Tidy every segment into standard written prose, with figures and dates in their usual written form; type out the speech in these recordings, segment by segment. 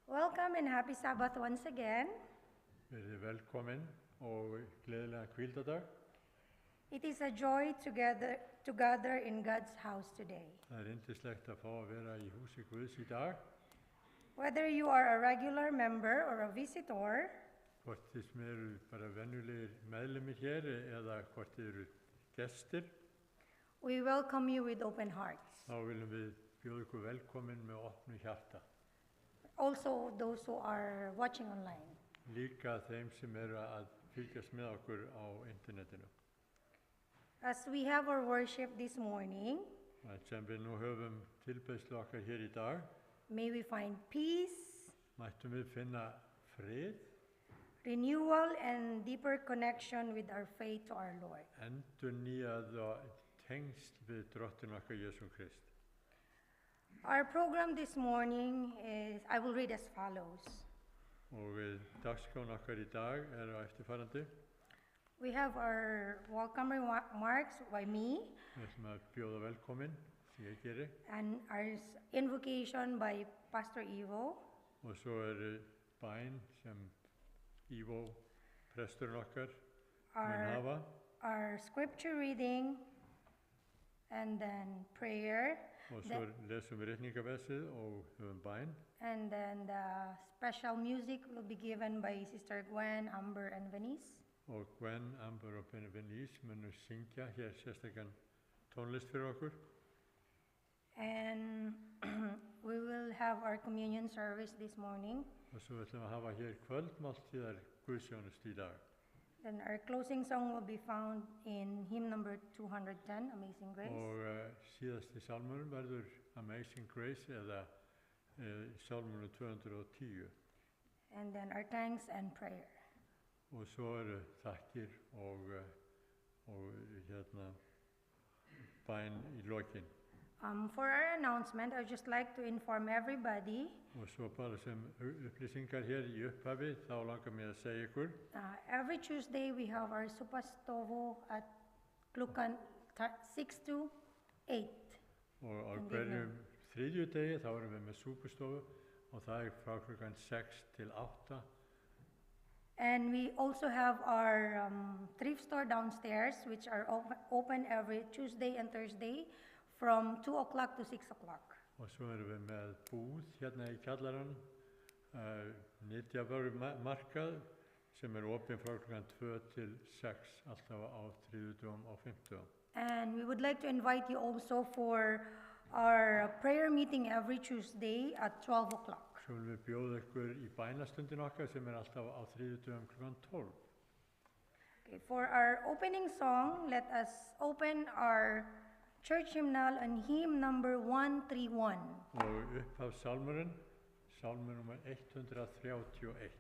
Welcome and happy Sabbath once again. Verið velkomin og gleðilega hvíldadag. It is a joy to gather in God's house today. Það yndislegt að fá að vera í húsi Guðs í dag. Whether you are a regular member or a visitor, Hvort þið sem eru bara venjulegir meðlimir hér eða hvort þið eru gestir, we welcome you with open hearts. þá viljum við bjóða ykkur velkomin með opnu hjarta. Also those who are watching online. Líka þeim sem eru að fylgjast með okkur á internetinu. As we have our worship this morning, Sem við nú höfum tilbeiðslu okkar hér í dag, may we find peace, mættum við finna frið, renewal, and deeper connection with our faith to our Lord. endurnýjað og tengsl við drottin okkar Jesú Krist. Our program this morning is, I will read as follows. Og dagskráin okkar í dag á eftirfarandi. We have our welcome remarks by me Við ætlum að bjóða velkomin, sem ég geri. and our invocation by Pastor Ivo. Og svo bæn sem Ivo, presturinn okkar, mun hafa. Our scripture reading and then prayer. Og svo lesum við ritningaversið og höfum bæn. And then the special music will be given by Sister Gwen, Amber, and Venice. Og Gwen, Amber og Benvenise munum syngja hér sérstakann tónlist fyrir okkur. And we will have our communion service this morning. Og svo ætlum við að hafa hér kvöldmáltíðar guðsjónust í dag. Then our closing song will be found in hymn number 210, Amazing Grace. Og síðasti sálmurinn verður Amazing Grace eða sálmurinn 210. And then our thanks and prayer. Og svo þakkir og bæn í lokin. For our announcement, I would just like to inform everybody. Og svo bara sem upplýsingar hér í upphafi, þá langar mér að segja ykkur. Every Tuesday we have our Supastovo at klukkan 6 to 8. Og á hverjum þriðjudegi þá erum við með súpustofu og það frá klukkan 6 til 8. And we also have our thrift store downstairs, which are open every Tuesday and Thursday from 2 o'clock to 6 o'clock. Og svo erum við með búð hérna í kjallarann, nytjavörumarkað, sem opin frá klukkan 2 til 6, alltaf á þriðjudögum og fimmtudögum. And we would like to invite you also for our prayer meeting every Tuesday at 12 o'clock. Svo viljum við bjóða ykkur í bænastundin okkar sem alltaf á þriðjudögum klukkan 12. Okay, for our opening song, let us open our church hymnal on hymn number 131. Og upphaf sálmurinn, sálmur nummer 131.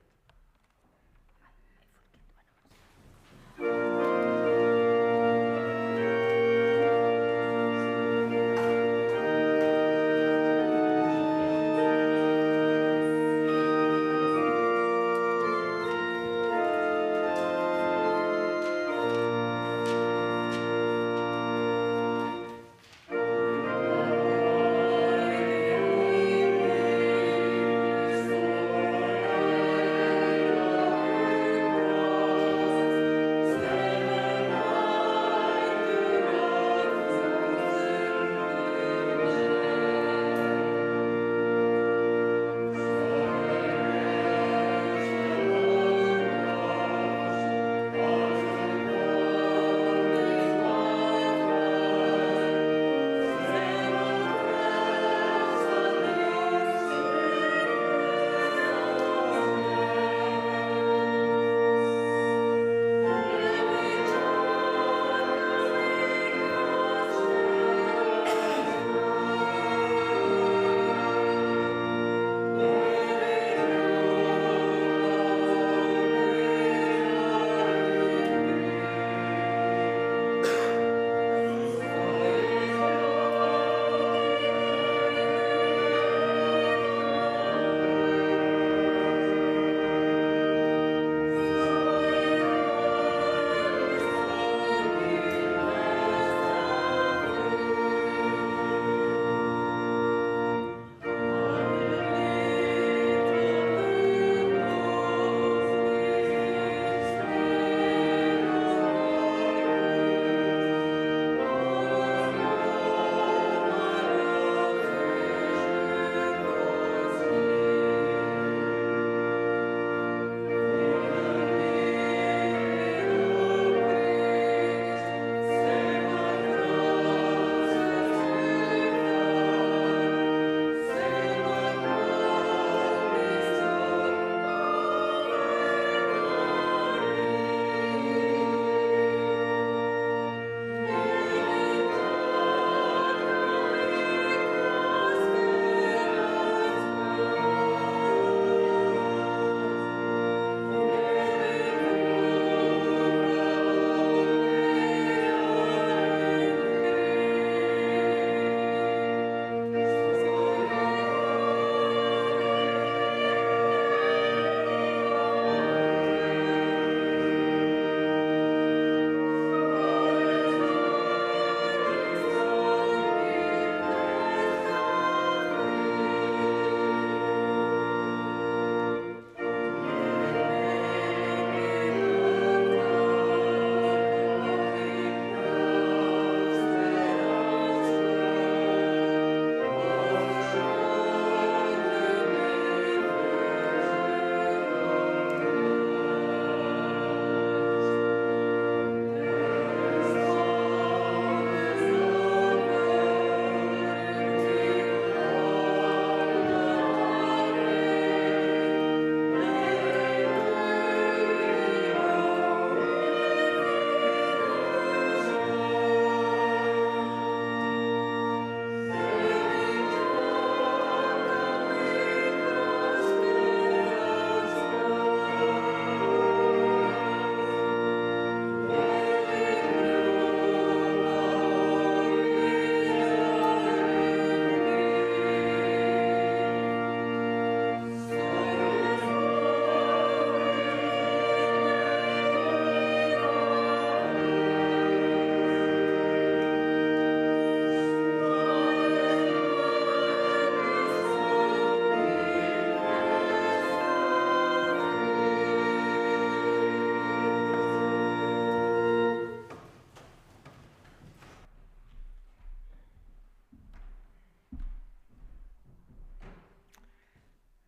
Stay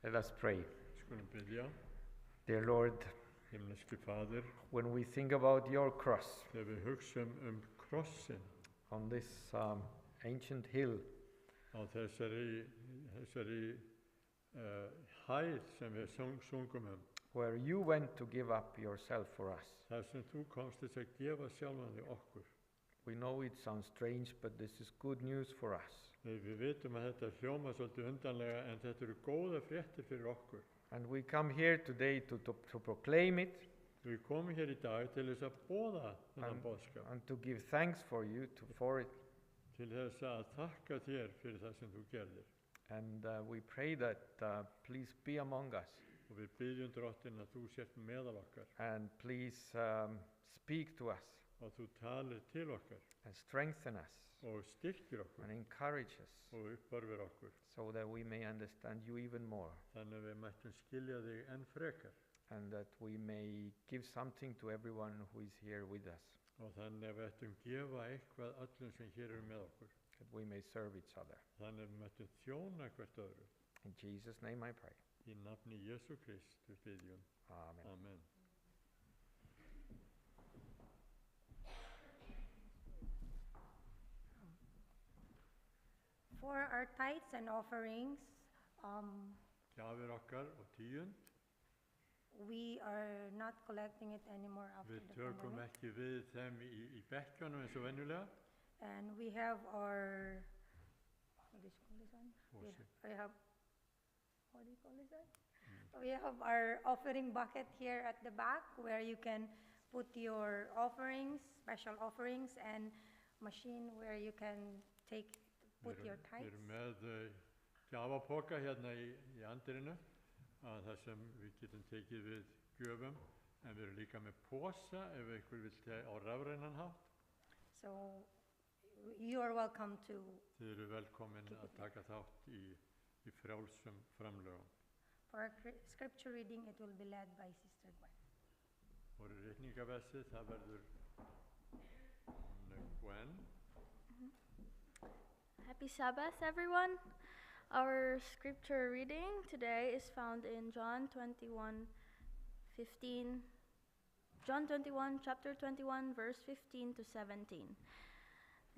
Let us pray. Skulum byrja. Dear Lord, Himneski Fadir, when we think about your cross þegar við hugsum krossin on this ancient hill, á þessari hæð sem við sungum where you went to give up yourself for us. þar sem þú komst til að gefa sjálfan þig okkur. We know it sounds strange, but this is good news for us. Við vitum að þetta hljóma svolítið undanlega en þetta eru góða fréttir fyrir okkur. And we come here today to proclaim it Við komum hér í dag til þess að boða þennan boðskap, and to give thanks for it. til þess að þakka þér fyrir það sem þú gerðir. And we pray that please be among us Og við byggjum Drottin að þú sért meðal okkar and please speak to us og þú talir til okkar and strengthen us og styrkir okkur and encourage us og uppörfir okkur. so that we may understand you even more Þannig að við mættum skilja þig enn frekar and that we may give something to everyone who is here with us, og þannig að við ættum gefa eitthvað öllum sem hér eru með okkur. that we may serve each other. Þannig að við mættum þjóna hvert öðru. In Jesus' name I pray. Í nafni Jesú Krist við byggjum. Amen. Amen. For our tithes and offerings, Gjafir okkar og tíund. we are not collecting it anymore after Við the tökum pandemic. ekki við þeim í bekkjunum eins og venjulega. And we have our, what do you call this one? Påse. We have, what do you call this one? We have our offering bucket here at the back where you can put your offerings, special offerings, and machine where you can put your Við tithes. erum með gjafapoka hérna í andirinu þar sem við getum tekið við gjöfum, en við erum líka með posa ef einhver vil á rafrænan hátt. So you are welcome to. Þið eru velkomin að taka þátt í frjálsum framlögum. For our scripture reading, it will be led by Sister Gwen. Og ritningaversið, það verður Gwen. Happy Sabbath, everyone. Our scripture reading today is found in John 21, chapter 21, verse 15 to 17.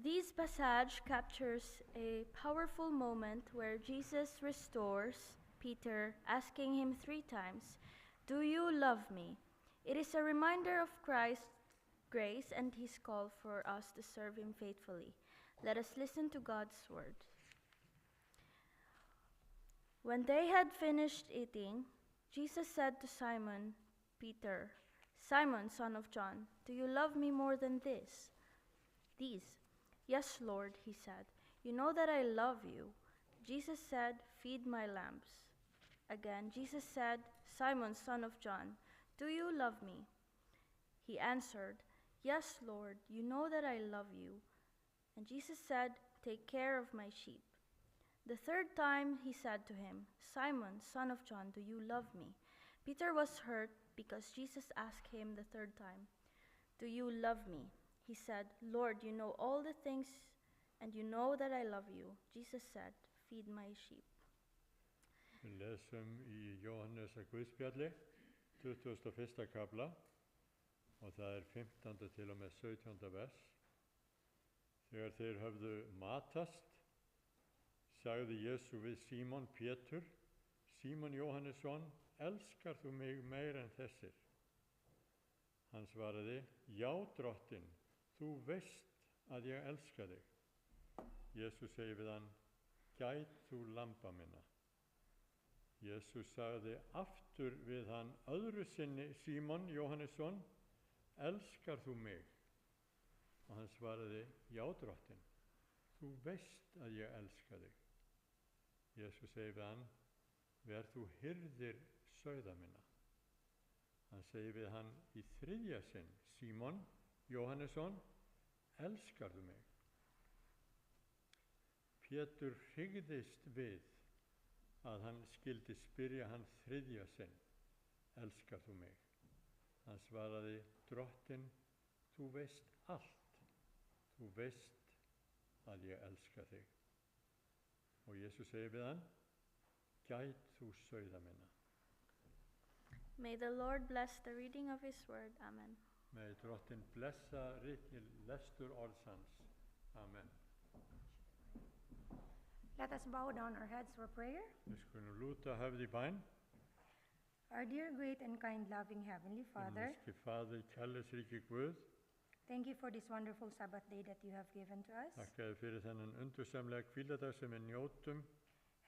This passage captures a powerful moment where Jesus restores Peter, asking him 3 times, "Do you love me?" It is a reminder of Christ's grace and his call for us to serve him faithfully. Let us listen to God's word. When they had finished eating, Jesus said to Simon Peter, "Simon, son of John, do you love me more than this?" "These." "Yes, Lord," he said. "You know that I love you." Jesus said, "Feed my lambs." Again, Jesus said, "Simon, son of John, do you love me?" He answered, "Yes, Lord, you know that I love you." And Jesus said, "Take care of my sheep." The 3rd time he said to him, "Simon, son of John, do you love me?" Peter was hurt because Jesus asked him the 3rd time, "Do you love me?" He said, "Lord, you know all the things, and you know that I love you." Jesus said, "Feed my sheep." Við lesum í Jóhannesar Guðspjalli, 21. kafla, og það er 15. til og með 17. vers. Þegar þeir höfðu matast, sagði Jesú við Símon Pétur, "Símon Jóhannesson, elskar þú mig meir en þessir?" Hann svaraði, "Já, Drottinn, þú veist að ég elska þig." Jesú segir við hann, "Gæt þú lamba minna." Jesú sagði aftur við hann öðru sinni, "Símon Jóhannesson, elskar þú mig?" Og hann svaraði, "Já, Drottinn, þú veist að ég elska þig." Jesú segir við hann, "Ver þú hirðir sauða minna." Hann segir við hann í 3. sinn, "Símon Jóhannesson, elskar þú mig?" Pétur hryggðist við að hann skyldi spyrja hann 3. sinn, "Elskar þú mig?" Hann svaraði, "Drottinn, þú veist allt. Þú veist að ég elska þig." Og Jesús segir við hann, gæt þú sauða minna. May the Lord bless the reading of his word. Amen. Megi drottin blessa lestur orðs hans. Amen. Let us bow down our heads for prayer. Við skulum lúta höfð í bæn. Our dear, great, and kind, loving Heavenly Father, Himneski Faðir, kærleiksríki Guð, thank you for this wonderful Sabbath day that you have given to us. þakka þér fyrir þennan undursamlega hvíladag sem við njótum.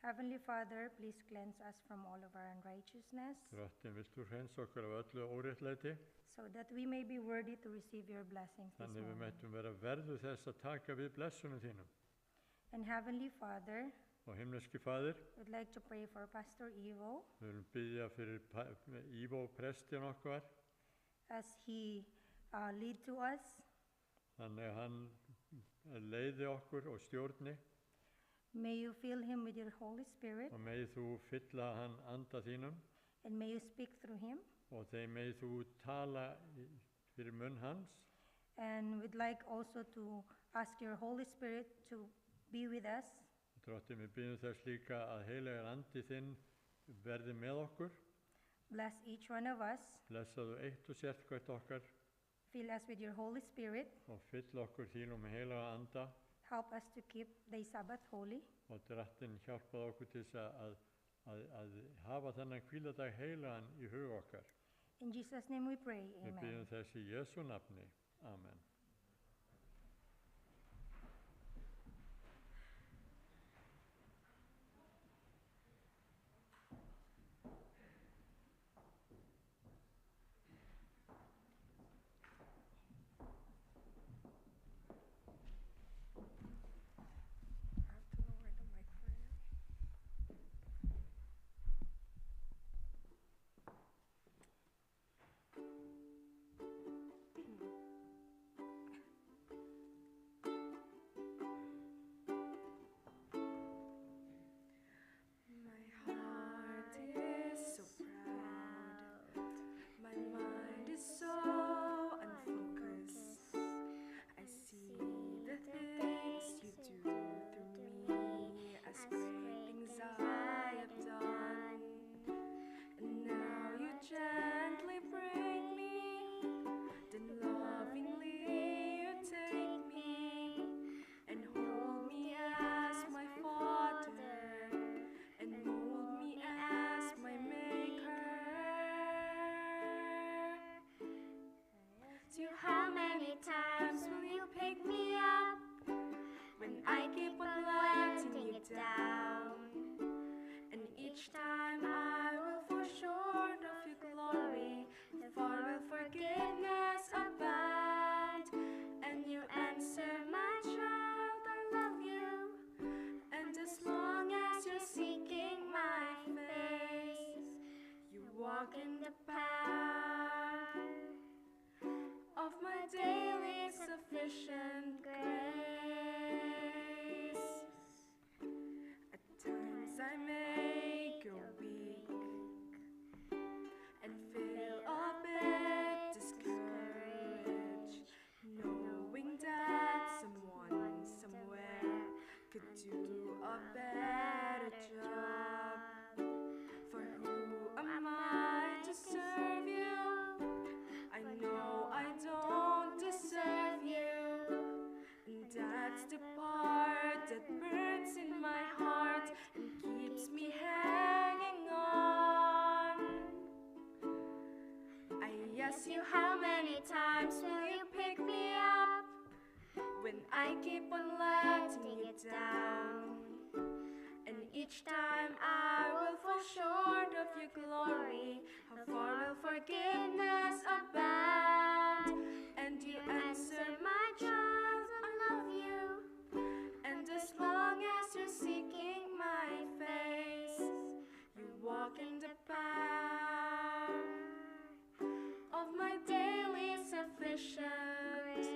Heavenly Father, please cleanse us from all of our unrighteousness, Drottin, vilt þú hreinsa okkur af öllu óréttlæti, so that we may be worthy to receive your blessings this þannig við morning. mættum vera verðu þess að taka við blessunum þínum. And Heavenly Father, Og himneski Faðir, we'd like to pray for Pastor Ivo við viljum biðja fyrir Ivo prestin okkar, as he lead to us. þannig að hann leiði okkur og stjórni, May you fill him with your Holy Spirit, og megi þú fylla hann anda þínum, and may you speak through him. og þeim megi þú tala fyrir munn hans. And we'd like also to ask your Holy Spirit to be with us, Drottin, við biðjum þess líka að heilagur andi þinn verði með okkur. bless each one of us, Blessaðu eitt og sért hvert okkar fill us with your Holy Spirit, og fyll okkur þínum heilaga anda, help us to keep the Sabbath holy. og Drottin hjálpaðu okkur til þess að hafa þennan hvíladag heilagan í hug okkar. In Jesus' name we pray, Við amen. biðjum þess í Jesú nafni. Amen. My heart is so proud. My mind is so unfocused. I see the things you do through me as great things I have done. And now you gently bring me, then lovingly you take me and hold me as my Father and mold me as my Maker. So how many times will you pick me up when I keep on letting you down? And each time I will fall short of your glory, for will forgiveness abound. And you answer, my child, I love you. And as long as you're seeking my face, you walk in the path of my daily sufficient grace. At times I may grow weak and feel a bit discouraged, knowing that someone somewhere could do a better job. For who am I to serve you? I know I don't deserve you, and that's the part that burns in my heart and keeps me hanging on. I ask you, how many times will you pick me up when I keep on letting you down? And each time I will fall short of your glory, how far will forgiveness abound? And you answer, my child, I love you. And as long as you're seeking my face, you walk in the path of my daily sufficient grace.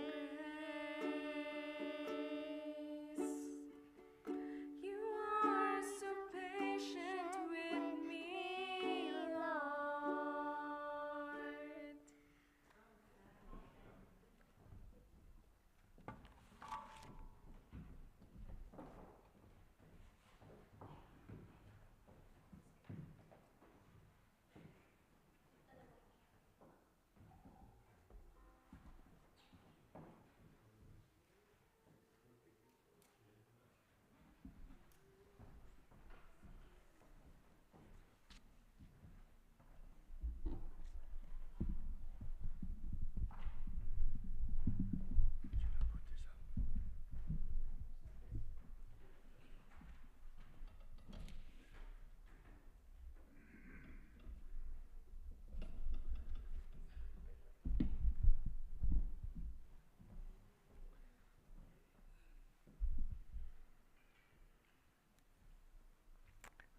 You are so patient with me, Lord.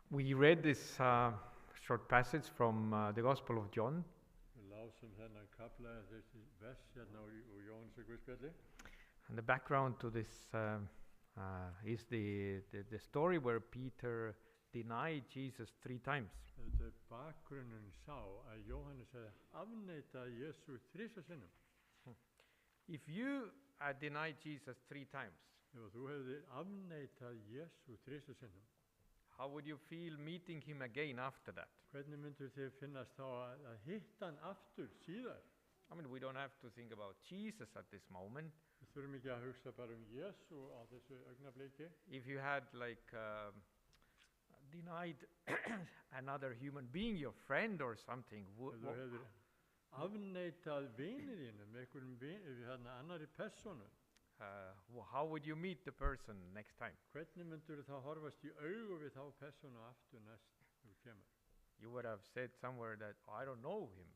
We read this short passage from the Gospel of John, Við lásum þennan kapla, þessi vers hérna úr Jóhannesar Guðspjalli. and the background to this is the story where Peter denied Jesus 3 times. Þetta er bakgrunninn sá að Jóhannes hefði afneitað Jesú 3 sinnum. If you denied Jesus 3 times, Ef þú hefði afneitað Jesú 3 sinnum, how would you feel meeting him again after that? hvernig myndur þið finnast þá að hitta hann aftur síðar? I mean, we don't have to think about Jesus at this moment. Við þurfum ekki að hugsa bara Jesú á þessu augnabliki. If you had denied another human being, your friend or something, Ef þú hefur afneitað vinir þínum, hérna annarri persónu, how would you meet the person next time? hvernig myndur þá horfast í augu við þá persónu aftur næst þú kemur? You would have said somewhere that, "Oh, I don't know him."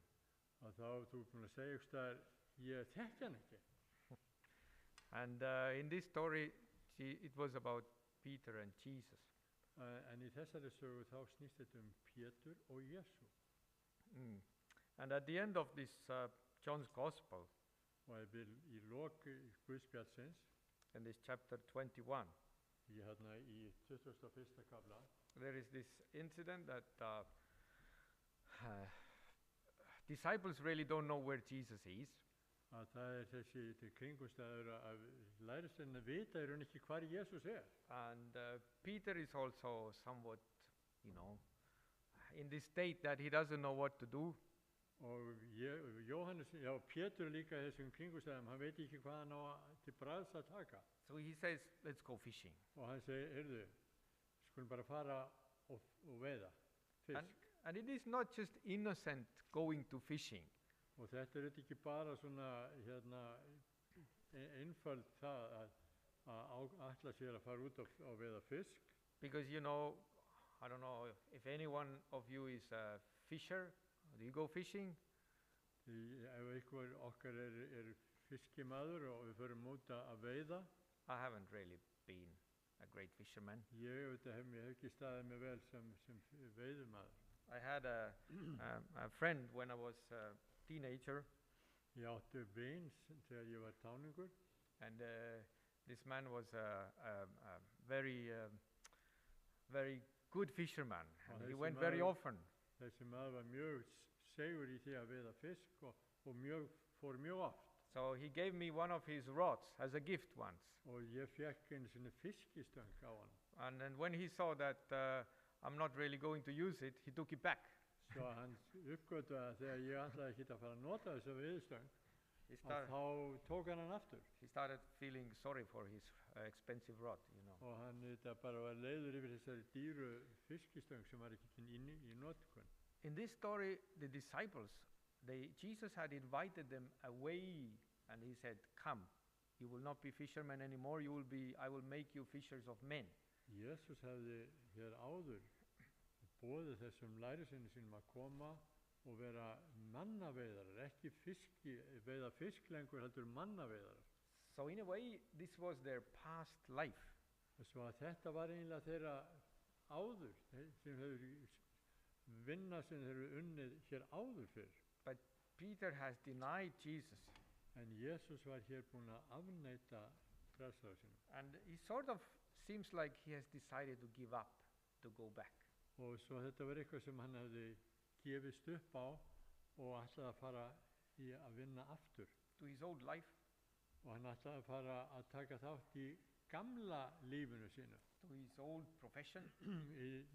Og þá þú búin að segja einhverstaðar, ég þekki hann ekki. And in this story, it was about Peter and Jesus. En í þessari sögu þá snýst þetta Pétur og Jesú. And at the end of this John's Gospel, Og ég vil í lok Guðspjallsins, in this chapter 21, hérna í 21. kafla, there is this incident that disciples really don't know where Jesus is. að það er þessi kringumstæður að lærisveinarnir vita í raun ekki hvar Jesús er. And Peter is also somewhat, in this state that he doesn't know what to do. Og Jóhannes, Pétur líka í þessum kringumstæðum, hann veit ekki hvað hann á til bragðs að taka. So he says, let's go fishing. Og hann segir, heyrðu, skulum bara fara og veiða fisk. And it is not just innocent going to fishing. Og þetta er ekki bara svona einföld það að ætla sér að fara út og veiða fisk. Because I don't know if any one of you is a fisher. Do you go fishing? Ef einhver okkar er fiskimaður og við förum út að veiða. I haven't really been a great fisherman. Ég hef ekki staðið mig vel sem veiðumaður. I had a friend when I was a teenager. Ég átti vin þegar ég var táningur. And this man was a very good fisherman. And he went very often. Þessi maður var mjög segur í því að veiða fisk og fór mjög oft. So he gave me one of his rods as a gift once. Og ég fekk einu sinni fiskistöng á hann. And then when he saw that I'm not really going to use it, he took it back. Svo hann uppgötu að þegar ég ætlaði ekki að fara að nota þessa veiðstöng, þá tók hann aftur. He started feeling sorry for his expensive rod, Og hann bara var leiður yfir þessari dýru fiskistöng sem var ekki í notkun. In this story, the disciples, Jesus had invited them away, and he said, "Come, you will not be fishermen anymore. I will make you fishers of men." Jesus hefði hér áður boðið þessum lærisveinum sínum að koma og vera mannaveiðarar, ekki veiða fisk lengur, heldur mannaveiðarar. So in a way, this was their past life. Svo að þetta var eiginlega þeirra áður, sem hefur vinna sem þeir eru unnið hér áður fyrr. But Peter has denied Jesus. En Jesus var hér búinn að afneita frelsarar sínum. And it sort of seems like he has decided to give up, to go back. Og svo þetta var eitthvað sem hann hefði gefist upp á og ætlaði að fara í að vinna aftur. To his old life. Og hann ætlaði að fara að taka þátt í gamla lífinu sínu. To his old profession. Í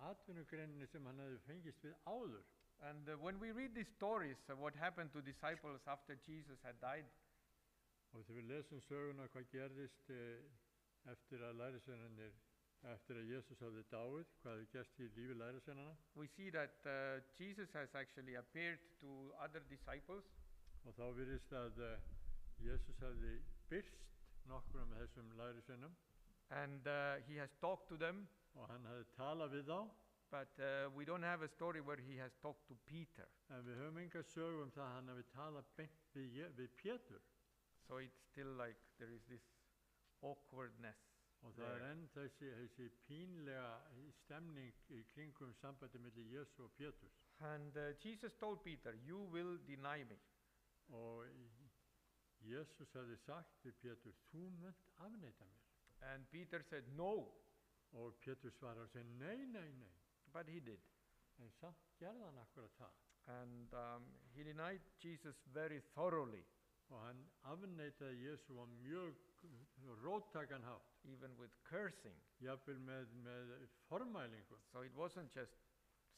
atvinnugreininni sem hann hefði fengist við áður. And when we read these stories of what happened to disciples after Jesus had died, og þegar við lesum söguna hvað gerðist eftir að Jesus hafði dáið, hvað hefði gerst í lífi lærisveinanna. We see that Jesus has actually appeared to other disciples. Og þá virðist að Jesus hafði birst nokkrum af þessum lærisveinum. And he has talked to them. Og hann hafði talað við þá. But we don't have a story where he has talked to Peter. En við höfum enga sögu það að hann hafi talað beint við Pétur. So it's still like there is this awkwardness. Og það there. enn þessi pínlega stemning í kringum sambandi milli Jésu og Péturs. And Jesus told Peter, you will deny me. Og Jesus hefði sagt við Pétur, þú munt afneita mér. And Peter said, no, Og Pétur svarar og segir, nei. but he did. En samt gerði hann akkurat það. And he denied Jesus very thoroughly, Og hann afneitaði Jésu á mjög róttakan hátt, even with cursing. jafnvel með formælingu. So it wasn't just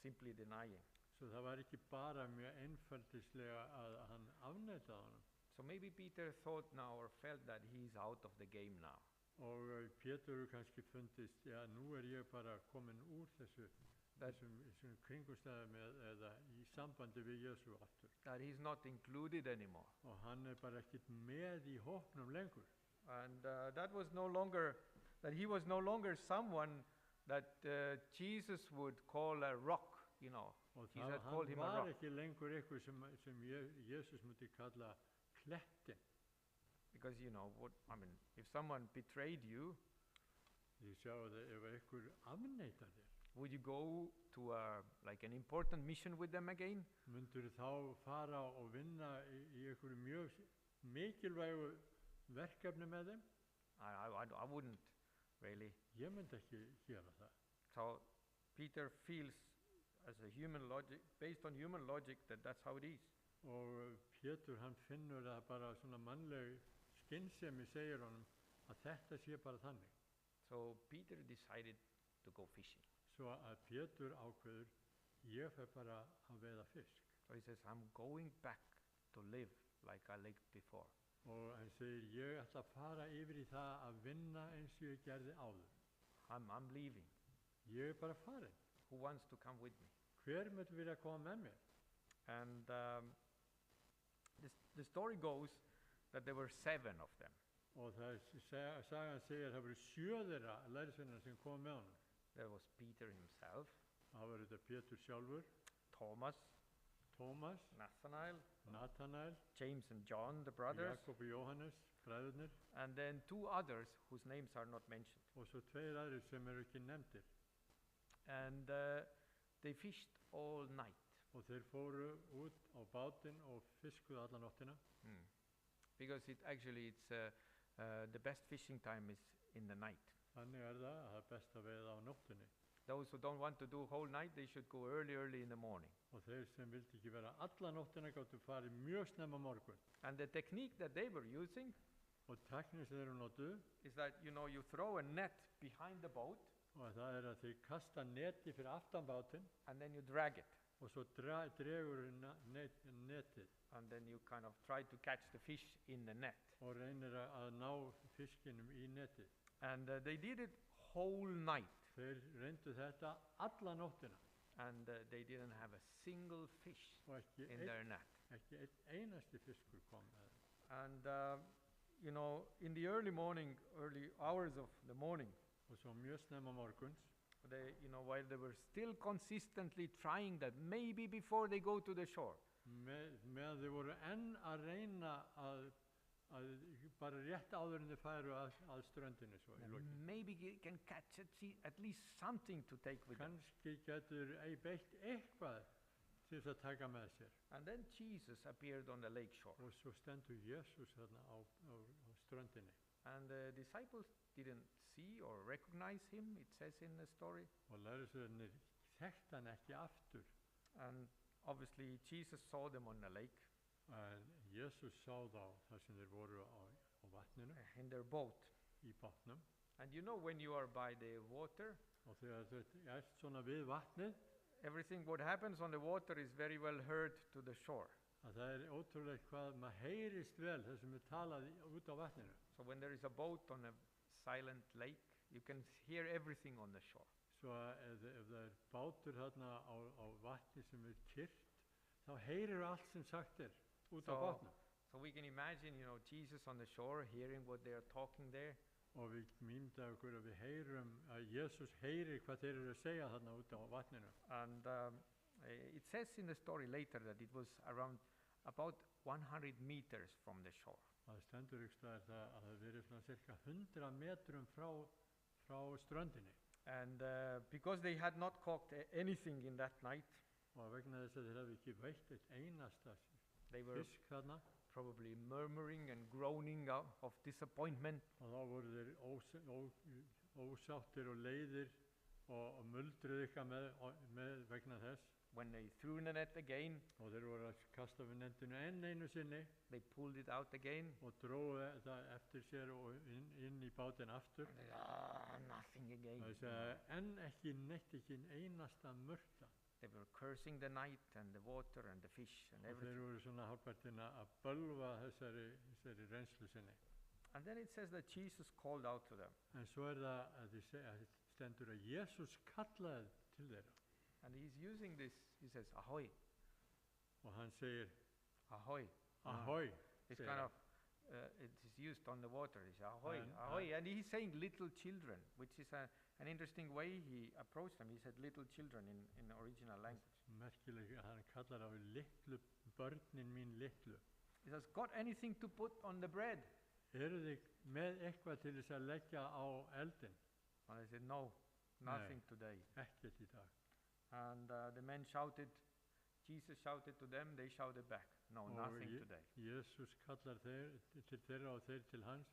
simply denying. Svo það var ekki bara mjög einfældislega að hann afneitaði honum. So maybe Peter thought now or felt that he's out of the game now. Og Pétur kannski fundist, já, nú ég bara komin úr þessum kringumstæðum eða í sambandi við Jésu aftur. That he's not included anymore. Og hann bara ekkert með í hópnum lengur. And that he was no longer someone that Jesus would call a rock, you know. Og Jesus had called hann him a var rock. ekki lengur eitthvað sem Jésus myndi kalla klettin. Because, you know, if someone betrayed you, Ég sjá að ef einhver afneitar þér, would you go to like an important mission with them again? myndur þá fara og vinna í einhverju mjög mikilvægu verkefni með þeim? I wouldn't really. Ég myndi ekki gera það. So Peter feels, as a human logic, based on human logic, that that's how it is. Og Pétur hann finnur að bara svona mannleg skynsemi segir honum að þetta sé bara þannig. So Peter decided to go fishing. Svo að Pétur ákveður, ég fer bara að veiða fisk. So he says, I'm going back to live like I lived before. Og hann segir, ég ætla að fara yfir í það að vinna eins og ég gerði áður. I'm leaving. Ég bara farin. Who wants to come with me? Hver myndi vilja koma með mér? And the story goes that there were 7 of them. Og sagan segir að það voru 7 þeirra lærisveinar sem kom með honum. There was Peter himself, Það var þetta Pétur sjálfur, Thomas, Tómas, Nathanael, Natanael, James and John, the brothers, Jakob og Jóhannes, bræðurnir, and then 2 others whose names are not mentioned. og svo 2 aðrir sem eru ekki nefndir. And they fished all night. Og þeir fóru út á bátinn og fiskuðu alla nóttina. Because it's the best fishing time is in the night. Þannig það að það best að veiða á nóttinni. Those who don't want to do whole night, they should go early in the morning. Og þeir sem vildi ekki vera alla nóttina gáttu farið mjög snemma morgun. And the technique that they were using Og tæknin sem þeir eru notuðu, is that, you know, you throw a net behind the boat og það að þeir kasta neti fyrir aftan bátinn and then you drag it. og svo dregur netið And then you kind of try to catch the fish in the net. og reynir að ná fiskinum í netið. And they did it whole night. Þeir reyndu þetta alla nóttina And they didn't have a single fish og ekki in their net. einn einasti fiskur kom með þeim. And, you know, in the early hours of the morning, Og svo mjög snemma morguns, they, you know, while they were still consistently trying that maybe before they go to the shore, meðan þeir voru enn að reyna að bara rétt áður en þeir færu að ströndinni svo í lokin. maybe they can catch at least something to take with them. Kannski getur beitt eitthvað til þess að taka með sér. And then Jesus appeared on the lake shore. Og svo stendur Jesús þarna á ströndinni. And the disciples didn't see or recognize him, it says in the story. Og lærisveinarnir þekktu hann ekki aftur. And obviously Jesus saw them on the lake En Jesús sá þá þar sem þeir voru á vatninu, in their boat. í bátnum. And you know, when you are by the water, Og þegar þau ert svona við vatnið, everything what happens on the water is very well heard to the shore. að það ótrúlegt hvað maður heyrist vel það sem talað út á vatninu. So when there is a boat on a silent lake, you can hear everything on the shore. Svo ef það bátur þarna á vatni sem kyrrt, þá heyrir allt sem sagt út á vatnum. So we can imagine, you know, Jesus on the shore hearing what they are talking there. Og við mynda okkur að við heyrum að Jesús heyrir hvað þeir eru að segja þarna út á vatninu. And it says in the story later that it was about 100 meters from the shore. Það stendur ykkur staðar að það verið svona cirka 100 metrum frá frá ströndinni. And because they had not cooked anything in that night, Og vegna þess að þeir hefði ekki veitt eitt einasta they were fisk þarna, probably murmuring and groaning of disappointment. og þá voru þeir ósáttir og leiðir og muldruðu eitthvað með vegna þess. When they threw the net again, Og þeir voru að kasta við nendinu enn einu sinni they pulled it out again. og dróðu það eftir sér og inn í bátinn aftur. And they, nothing again. Það segja enn ekki neitt, ekki einasta murta. They were cursing the night and the water and the fish and Og þeir everything. voru svona hálfpartinn að bölva þessari reynslu sinni. And then it says that Jesus called out to them. En svo það að það stendur að Jesús kallaði til þeirra. And he's using this, he says, ahoy, Og hann segir, ahoy. ahoi. It's segir kind hann. of, it is used on the water. He says, ahoy, And, ahoy. And he's saying little children, which is an interesting way he approached them. He said little children in original language. Merkileg að hann kallar á litlu, börnin mín litlu. He says, got anything to put on the bread? Eru þið með eitthvað til þess að leggja á eldin? And they said, no, nothing today. Ekkert í dag. And the men shouted, Jesus shouted to them, they shouted back, no, nothing today. Jesús kallar til þeirra og þeir til hans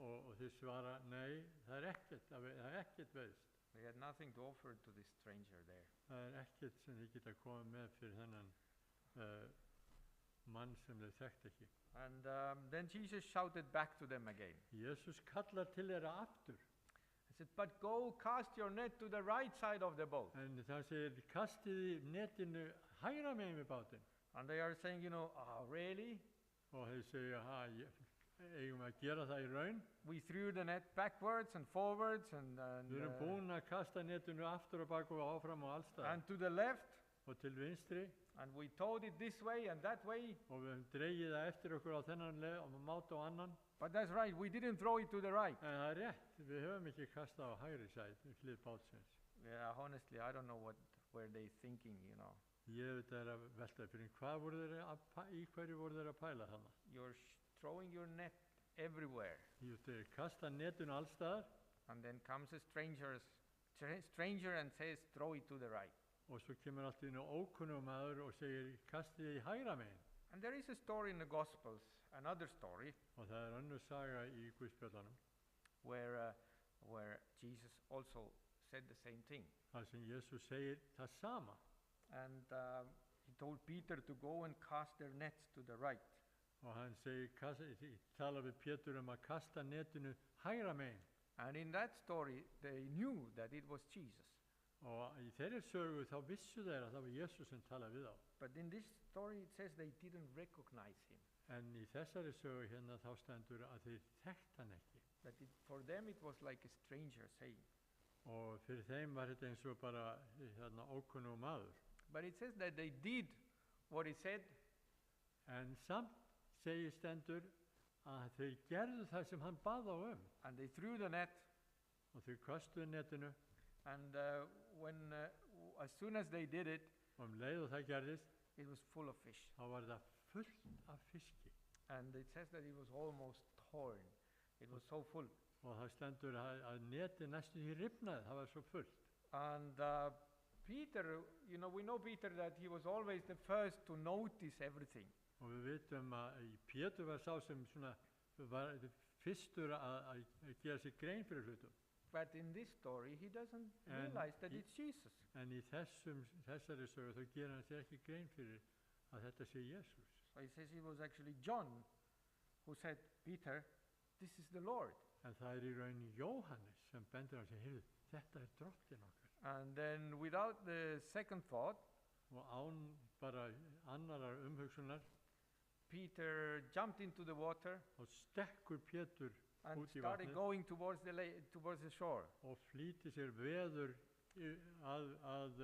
og þeir svara, nei, það er ekkert veist. They had nothing to offer to this stranger there. Það er ekkert sem þið geta komið með fyrir þennan mann sem þau þekkt ekki. And then Jesus shouted back to them again. Jesús kallar til þeirra aftur. He said, but go cast your net to the right side of the boat. En það segir, kastið netinu hægra megin við bátinn. And they are saying, oh, really? Og þeir segja, eigum að gera það í raun? We threw the net backwards and forwards and Við erum búin að kasta netinu aftur og bak og áfram og allstað. and to the left, Og til vinstri, and we towed it this way and that way. og við höfum dreigið það eftir okkur á þennan leið og máta á annan. But that's right, we didn't throw it to the right. En það er rétt, við höfum ekki kastað á hægri sæð, hlið bátsins. Yeah, honestly, I don't know what were they thinking, Ég veit það að velta fyrir hvað voru þeir í hverju voru þeir að pæla þannig. You're throwing your net everywhere. Þeir kasta netinu allstaðar And then comes a stranger and says, throw it to the right. og svo kemur allt inn á ókunnum maður og segir kastið í hægra megin. And there is a story in the Gospels, another story, Og það er önnur saga í Guðspjöllunum, where Jesus also said the same thing. þar sem Jesús segir það sama. And he told Peter to go and cast their nets to the right. Og hann tala við Pétur að kasta netinu hægra megin. And in that story, they knew that it was Jesus. Og í þeirri sögu þá vissu þeir að það var Jesús sem talaði við þá. But in this story, it says they didn't recognize him. En í þessari sögu hérna þá stendur að þeir þekkt hann ekki. That for them, it was like a stranger saying. Og fyrir þeim var þetta eins og bara hérna ókunnu maður. But it says that they did what he said. En samt segir stendur að þeir gerðu það sem hann bað þá And they threw the net. og þeir kastuðu netinu And as soon as they did it, og leið og það gerðist it was full of fish. þá var það fullt af fiski. And it says that it was almost torn. It was so full. Og það stendur að neti næstum því rifnaði, það var svo fullt. And Peter, we know Peter that he was always the first to notice everything. Og við vitum að Pétur var sá sem svona var fyrstur að gera sér grein fyrir hlutum. But in this story, he doesn't realize that it's Jesus. En í þessari sögu þá gera hann sér ekki grein fyrir að þetta sé Jesús. So he says it was actually John who said, Peter, this is the Lord. En það er í raun Jóhannes sem bendur á sig, heyrðu, þetta er drottinn okkar. And then without the second thought, Og án bara annarar umhugsunar, Peter jumped into the water og stekkur Pétur and út í started vatnið going towards the shore. og flýti sér veður að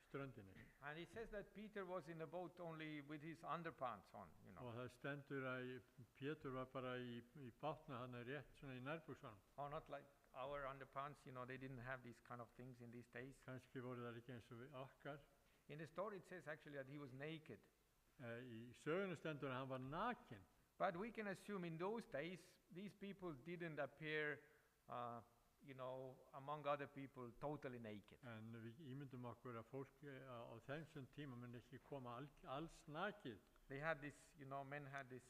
ströndinni. And it says that Peter was in the boat only with his underpants on, Og það stendur að Pétur var bara í bátna hann rétt svona í nærbuksunum. Oh, not like our underpants, they didn't have these kind of things in these days. Kannski voru það ekki eins og við okkar. In the story it says actually that he was naked. Í sögunu stendur að hann var nakinn. But we can assume in those days, these people didn't appear among other people, totally naked. En við ímyndum okkur að fólk á þessum tíma mun ekki koma alls nakið. They had this, men had this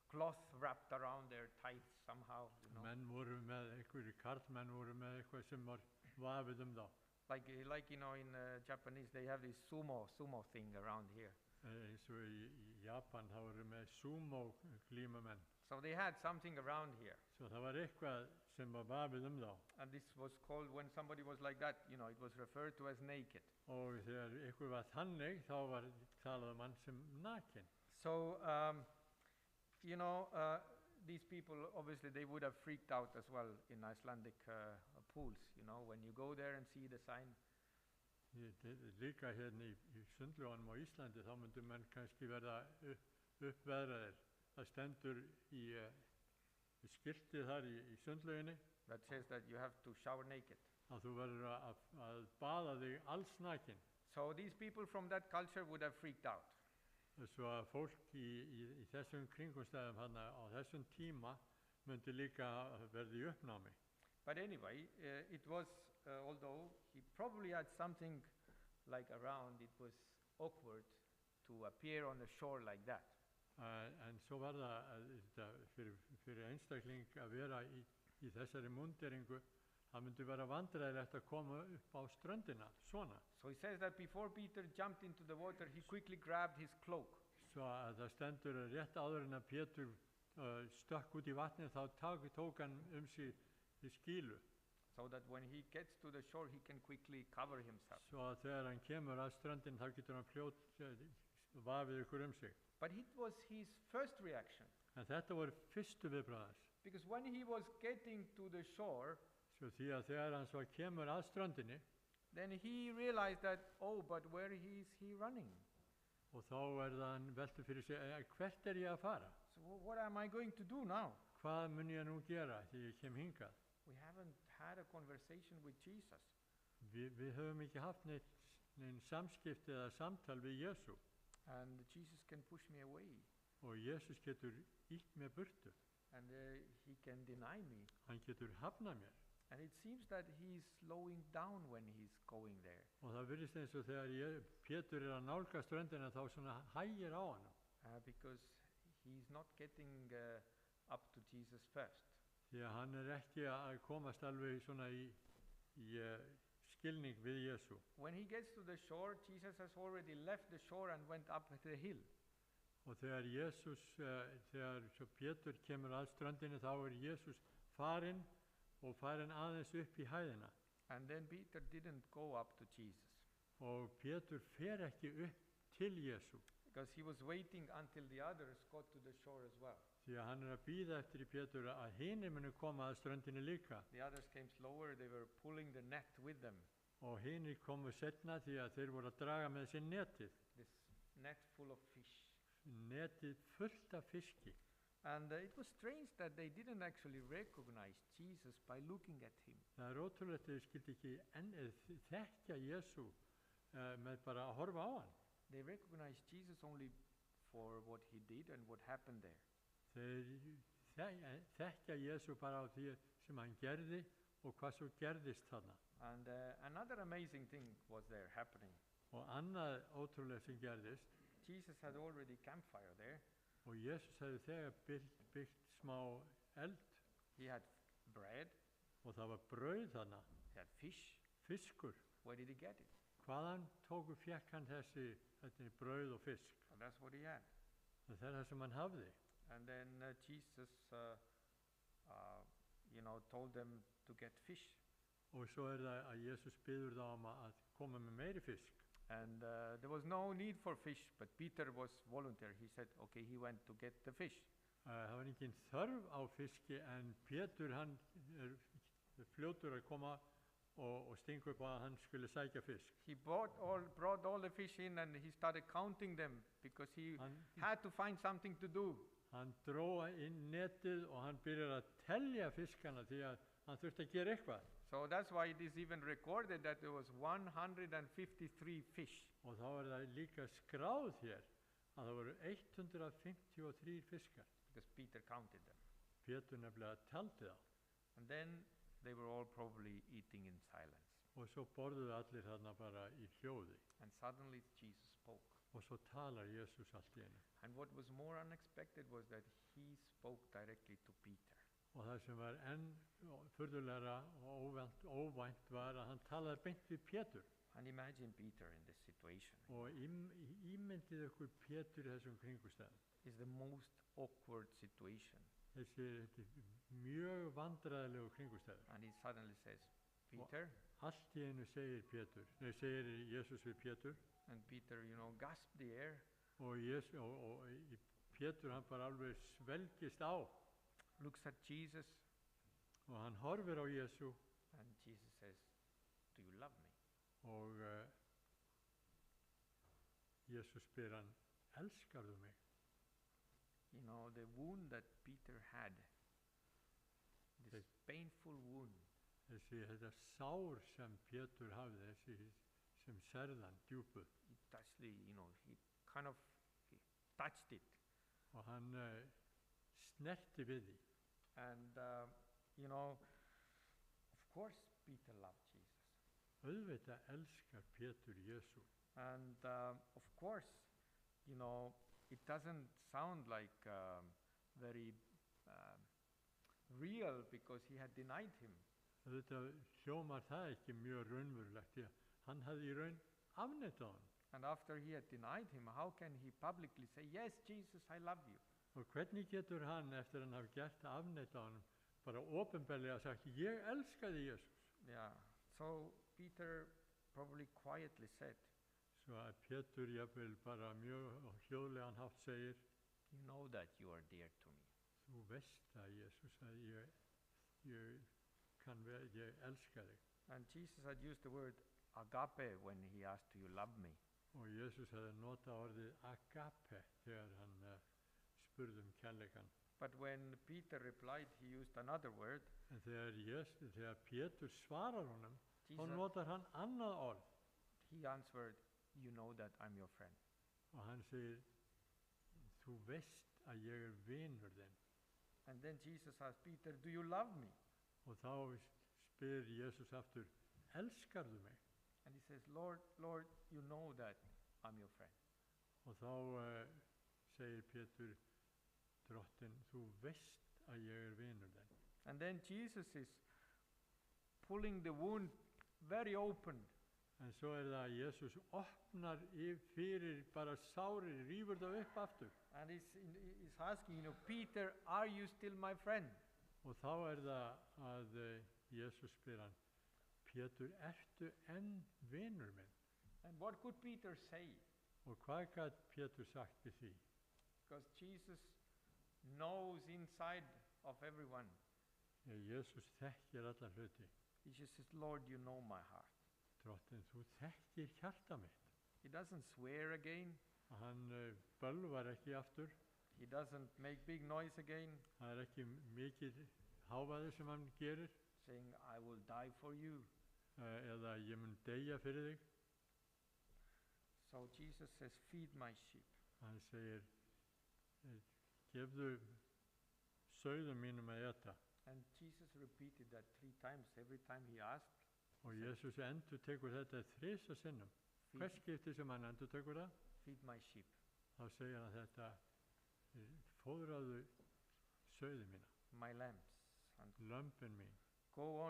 cloth wrapped around their tights somehow, Menn voru með einhverjir karlmenn voru með eitthvað sem var vafið þá. Like in Japanese, they have this sumo thing around here. Eins og í Japan þá voru með sumo glímumenn. So they had something around here. Svo það var eitthvað sem var vafið þá. And this was called, when somebody was like that, it was referred to as naked. Og þegar eitthvað var þannig þá var talað hann sem nakinn. So, these people, obviously, they would have freaked out as well in Icelandic pools, when you go there and see the sign. Líka hérna í sundlaugunum á Íslandi þá myndu menn kannski verða uppveðraðir. Það stendur í skiltið þar í sundlauginni That says that you have to shower naked. að þú verður að baða þig alls nakinn. So these people from that culture would have freaked out. Svo að fólk í þessum kringumstæðum þarna á þessum tíma myndi líka verða í uppnámi. But anyway, it was, although he probably had something like around, it was awkward to appear on the shore like that. En svo var það fyrir einstakling að vera í þessari munderingu, það myndi vera vandræðilegt að koma upp á ströndina, svona. So he says that before Peter jumped into the water, he quickly grabbed his cloak. Svo að það stendur rétt áður en að Pétur stökk út í vatnið, þá tók hann sig í skílu. So that when he gets to the shore, he can quickly cover himself. Svo að þegar hann kemur að ströndin, þá getur hann vafið ykkur sig. But it was his first reaction. En þetta voru fyrstu viðbragðans. Because when he was getting to the shore, Svo því að þegar hann svo kemur að ströndinni, then he realized that, but where is he running? og þá það hann veltur fyrir sig, hvert ég að fara? So what am I going to do now? Hvað mun ég nú gera því ég kem hingað? We haven't had a conversation with Jesus. Við höfum ekki haft neinn samskipti eða samtal við Jesú. And Jesus can push me away. Og Jesús getur ítt mér burtu. And he can deny me. Hann getur hafnað mér. And it seems that he's slowing down when he's going there. Og það virðist eins og þegar Pétur að nálga ströndina þá svona hægir á hann. Because he's not getting up to Jesus first. Því að hann ekki að komast alveg svona í skilning við Jesú. When he gets to the shore, Jesus has already left the shore and went up the hill. Og þegar svo Pétur kemur að ströndinni þá Jesús farinn og farinn aðeins upp í hæðina. And then Peter didn't go up to Jesus. Og Pétur fer ekki upp til Jesú. Because he was waiting until the others got to the shore as well. Því að hann að bíða eftir í Pétur að hinir munu koma að ströndinni líka. The others came slower, they were pulling the net with them. Og hinir komu seinna því að þeir voru að draga með sér netið. This net full of fish. Netið fullt af fiski. And it was strange that they didn't actually recognize Jesus by looking at him. Það ótrúlegt að þeir skildi ekki þekkja Jesú með bara að horfa á hann. They recognized Jesus only for what he did and what happened there. Þeir þekkja Jesú bara á því sem hann gerði og hvað svo gerðist þarna. And another amazing thing was there happening. Og annað ótrúlega sem gerðist. Jesus had already campfire there. Og Jesús hefði þegar byggt smá eld. He had bread. Og það var brauð þarna. He had fish. Fiskur. Where did he get it? Hvaðan fékk hann þetta brauð og fisk? And that's what he had. Það það sem hann hafði. And then Jesus, told them to get fish. Og svo það að Jesús biður þá að koma með meiri fisk. And there was no need for fish, but Peter was volunteer. He said, okay, he went to get the fish. Það var engin þörf á fiski, en Pétur hann fljótur að koma og stinga upp að hann skulle sækja fisk. He brought all the fish in and he started counting them because he had to find something to do. Hann dró inn netið og hann byrjar að telja fiskana því að hann þurfti að gera eitthvað. So that's why it is even recorded that there was 153 fish. Og þá það líka skráð hér að það voru 153 fiskar. Because Peter counted them. Pétur nefnilega taldi þá. And then they were all probably eating in silence. Og svo borðuðu allir þarna bara í hljóði. And suddenly Jesus spoke. Og svo talar Jesus allt í einu. And what was more unexpected was that he spoke directly to Peter. Og það sem var enn furðulegra og óvænt var að hann talaði beint við Pétur. And imagine Peter in this situation. Og ímyndið ykkur Pétur í þessum kringustæðum. It's the most awkward situation. Þetta er mjög vandræðilegu kringustæður. And he suddenly says, Peter. Allt í einu segir Jesus við Pétur. And Peter, gasped the air. Og Pétur hann bara alveg svelgist á. Looks at Jesus. Og hann horfir á Jésu. And Jesus says, do you love me? Og Jesus spyr hann, elskarðu mig? The wound that Peter had, this painful wound. Þetta sár sem Pétur hafði, sem særðan djúpu. He touched it. Og hann snerti við því. And, of course Peter loved Jesus. Auðvitað elskar Pétur Jésu. And, of course, it doesn't sound like very real because he had denied him. Þetta hljómar það ekki mjög raunverulegt, því að hann hafði í raun afneitað hann. And after he had denied him, how can he publicly say, yes, Jesus, I love you? Og hvernig getur hann, eftir hann hafi gert afneitað hann, bara opinberlega sagt, ég elskaði Jesus? Yeah, so Peter probably quietly said, Svo að Pétur jafnvel bara mjög hljóðlegan hátt segir, you know that you are dear to me. Þú veist að Jesus, að ég elska þig. And Jesus had used the word agape when he asked, do you love me? Og Jesus hefði notað orðið agape þegar hann spurði kærleikan. But when Peter replied, he used another word. En þegar Pétur svarar honum, þá Jesus, notar hann annað orð. he answered, you know that I'm your friend. Og hann segir, þú veist að ég vinur þinn. And then Jesus asked Peter, do you love me? Og þá spyr Jesus aftur, elskarðu mig? And he says, Lord, Lord, you know that I'm your friend. Og þá segir Pétur, Drottinn, þú veist að ég vinur þinn. And then Jesus is pulling the wound very open. En svo það að Jesus opnar fyrir bara sárið, rífur það upp aftur. And he's asking, Peter, are you still my friend? Og þá það að Jesus spyr hann, Pétur, ertu enn vinur minn? And what could Peter say? Og hvað gat Pétur sagt við því? Because Jesus knows inside of everyone. Jesus þekkir alla hluti. He just says, Lord, you know my heart. Drottinn, þú þekkir hjarta mitt. He doesn't swear again. Hann bölvar ekki aftur. He doesn't make big noise again. Það ekki mikið hávaði sem hann gerir. Saying, I will die for you. Eða ég mun deyja fyrir þig. So Jesus says, feed my sheep. Hann segir, gefðu sauðum mínum að éta. And Jesus repeated that 3 times every time he asked. Og Jesus endurtekur þetta 3 sinnum. Hvers skipti sem hann endurtekur það? Feed my sheep. Þá segir hann þetta, fóðraðu sauði mína. My lambs. And Lömbin mín. go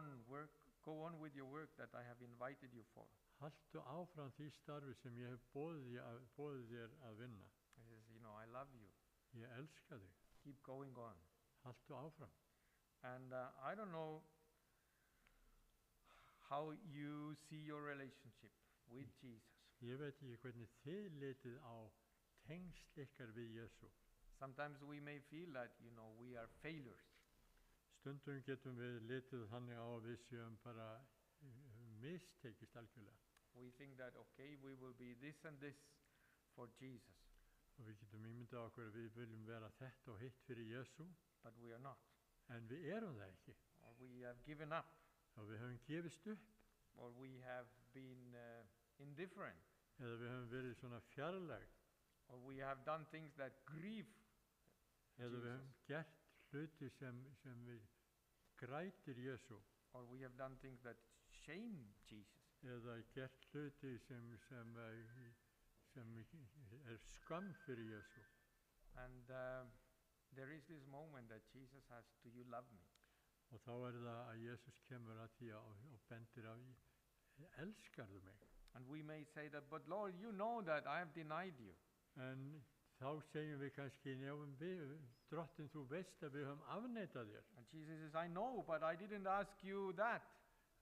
on with your work that I have invited you for. Haltu áfram því starfi sem ég hef boðið þér að vinna. He says, I love you. Ég elska þig. Keep going on. Haltu áfram. And I don't know how you see your relationship with Jesus. Ég veit ekki hvernig þið litið á tengsl ykkar við Jésu. Sometimes we may feel that, we are failures. Stundum getum við litið þannig á að við séum bara mistekist algjörlega. We think that, okay, we will be this and this for Jesus. Og við getum ímyndað okkur að við viljum vera þetta og hitt fyrir Jésu. But we are not. En við erum það ekki. Or we have given up. Og við höfum gefist upp. Or we have been indifferent. Eða við höfum verið svona fjarlæg. Or we have done things that grieve Eða við Jesus. höfum gert hluti sem við grætir Jésu. or we have done things that shame Jesus. eða gert hluti sem er skömm fyrir Jésu. And there is this moment that Jesus asks, do you love me? Og þá er það að Jesús kemur að því og bendir á, elskarðu mig? And we may say that, but Lord, you know that I have denied you. En þá segjum við kannski, drottin, þú veist að við höfum afneitað þér. And Jesus says, I know, but I didn't ask you that.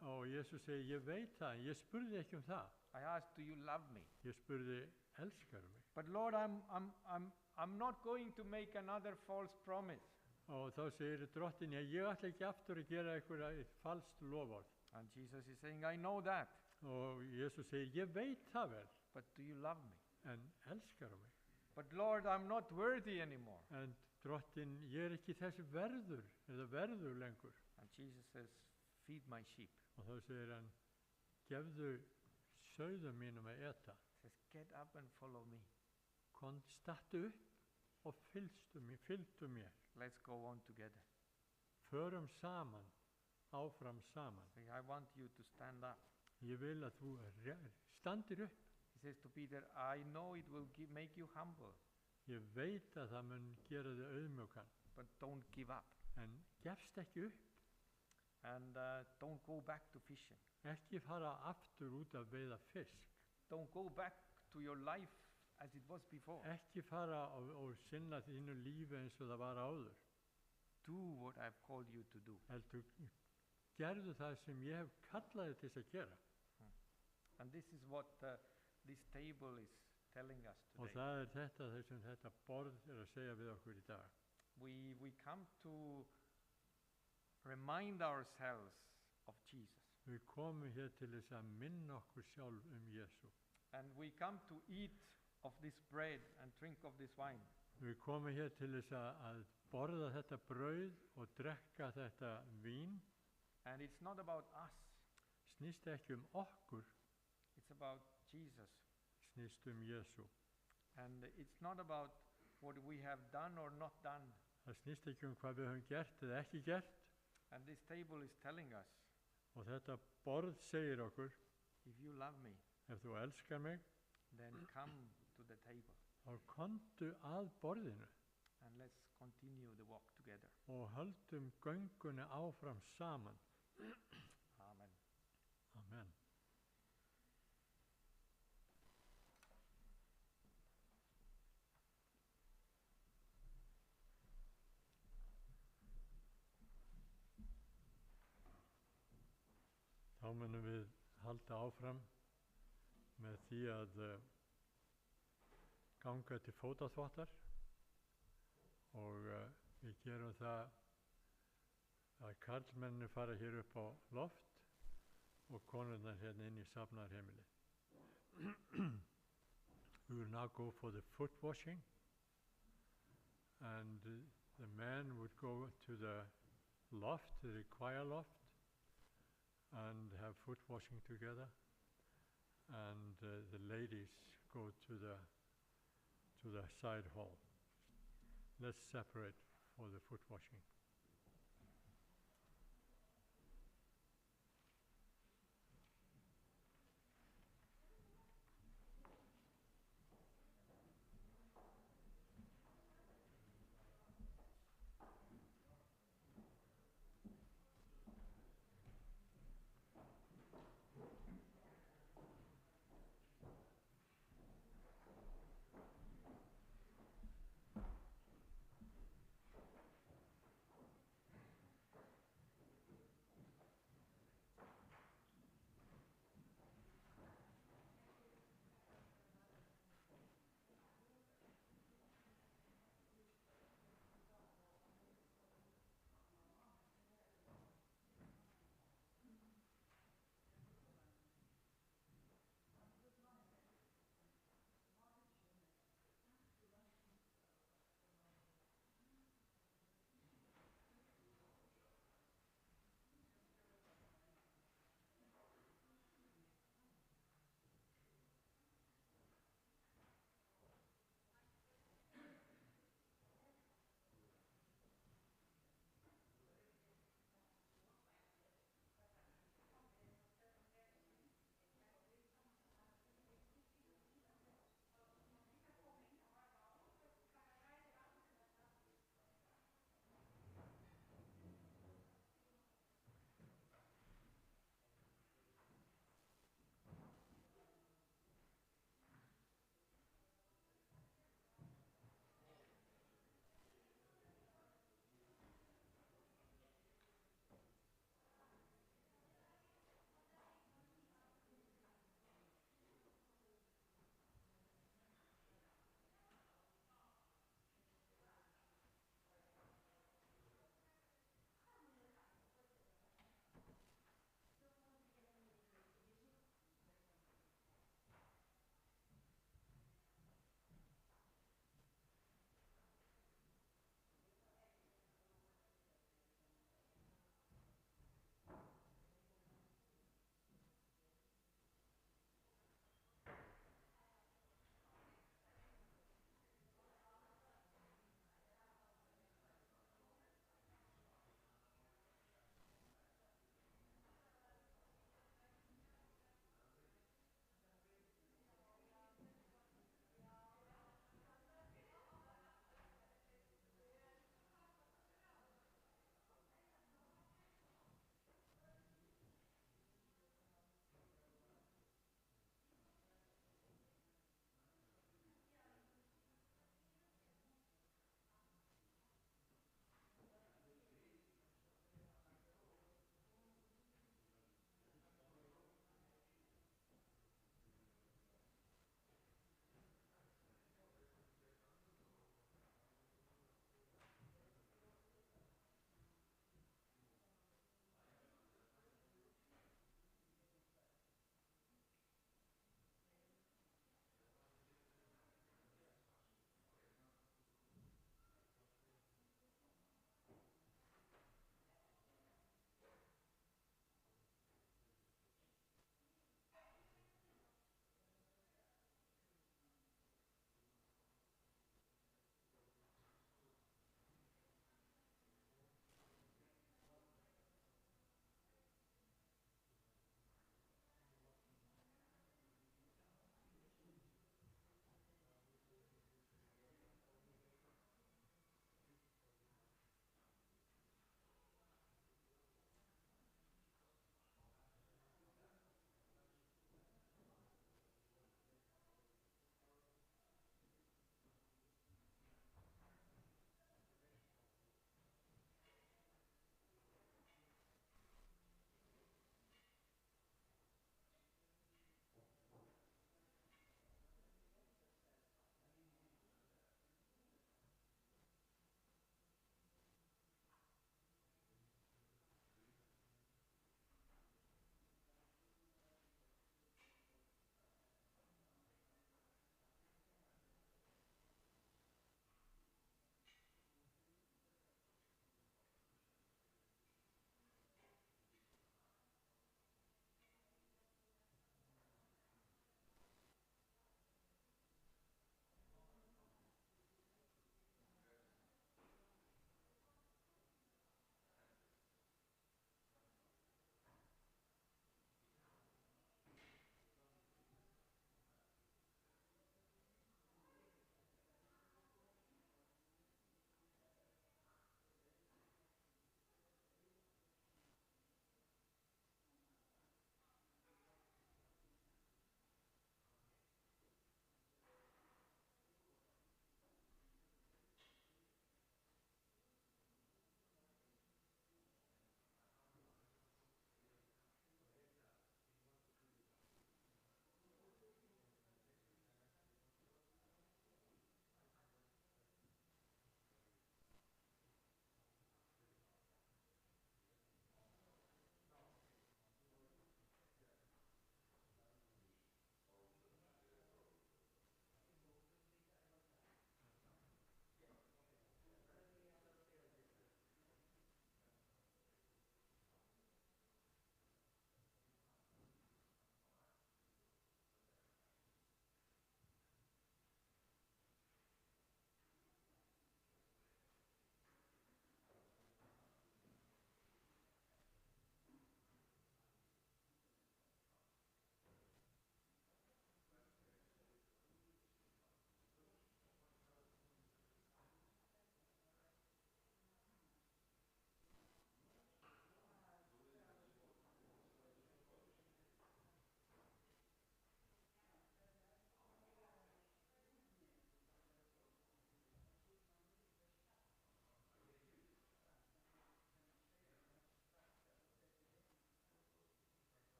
Og Jesús segir, ég veit það, en ég spurði ekki það. I asked, do you love me? Ég spurði, elskarðu mig? But Lord, I'm not going to make another false promise. Og þá segir drottin, ég ætla ekki aftur að gera eitthvað falskt loforð. And Jesus is saying, I know that, Og Jesús segir, ég veit það vel, but do you love me? en elskarðu mig? But Lord, I'm not worthy anymore. En drottin, ég ekki þessi verður, eða verður lengur. And Jesus says, feed my sheep. Og þá segir hann, gefðu sauðum mínum að eta. He says, get up and follow me. Stattu upp og fylgdu mér. Let's go on together. Förum saman, áfram saman. Say, I want you to stand up. Ég vil að þú standir upp. He says to Peter, I know it will make you humble, Ég veit að það mun gera þig auðmjókan, but don't give up. en gefst ekki upp. And don't go back to fishing. Ekki fara aftur út að veiða fisk. Don't go back to your life as it was before. Ekki fara og sinna þínu lífi eins og það var áður. Do what I've called you to do. Heldur, gerðu það sem ég hef kallaði til þess að gera. And this is what this table is telling us Og today. það er þetta sem þetta borð er að segja við okkur í dag. We come to remind ourselves of Jesus. Við komum hér til þess að minna okkur sjálf Jésu. And we come to eat of this bread and drink of this wine. Við komum hér til þess að borða þetta brauð og drekka þetta vín. And it's not about us. Snýst ekki okkur, It's about Jesus. snýst Jésu. And it's not about what we have done or not done. Það snýst ekki hvað við höfum gert eða ekki gert. And this table is telling us, Og þetta borð segir okkur, if you love me, ef þú elskar mig, then come to the table þá komdu að borðinu and let's continue the walk together. og höldum göngunni áfram saman. Amen. Amen. Þá munum við halda áfram með því að ganga til fótaþvottar og við gerum það að karlmenni fara hér upp á loft og konurnar hérna inn í safnaðarheimili. We will now go for the foot washing, and the men would go to the loft, the choir loft, and have foot washing together, and the ladies go to the side hall. Let's separate for the foot washing.